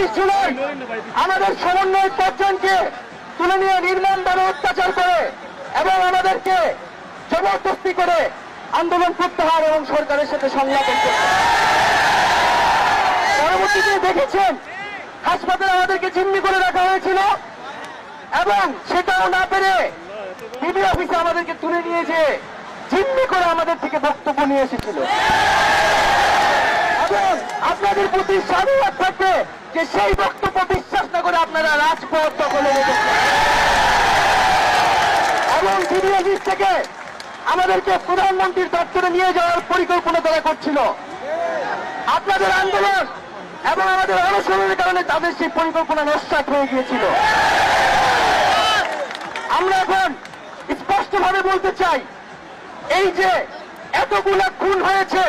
30 জুলাই আমাদের সমন্বয় 5 জনকে তুলে নিয়ে নির্মমভাবে অত্যাচার করে এবং আমাদেরকে জবরদস্তি করে আন্দোলন প্রত্যাহার এবং সরকারের সাথে সংলাপ করতে। পরবর্তীতে দেখেছেন হাসপাতালে আমাদেরকে জিম্মি করে রাখা হয়েছিল এবং সেটাও না পেরে বিডি অফিসে আমাদেরকে তুলে নিয়ে যে জিম্মি করে আমাদের থেকে বক্তব্য নিয়ে এসেছিল। এবং আপনাদের প্রতি সাধুবাদ থাকবে যে সেই বক্তব্য বিশ্বাস না করে আপনারা রাজপথ দখলে রেখেছেন এবং বিডি অফিস থেকে আমাদেরকে প্রধানমন্ত্রীর দপ্তরে নিয়ে যাওয়ার পরিকল্পনা তারা করছিল। আপনাদের আন্দোলন এবং আমাদের অনশনের কারণে তাদের সেই পরিকল্পনা নস্যাৎ হয়ে গিয়েছিল। আমরা এখন স্পষ্টভাবে বলতে চাই, এই যে এতগুলা খুন হয়েছে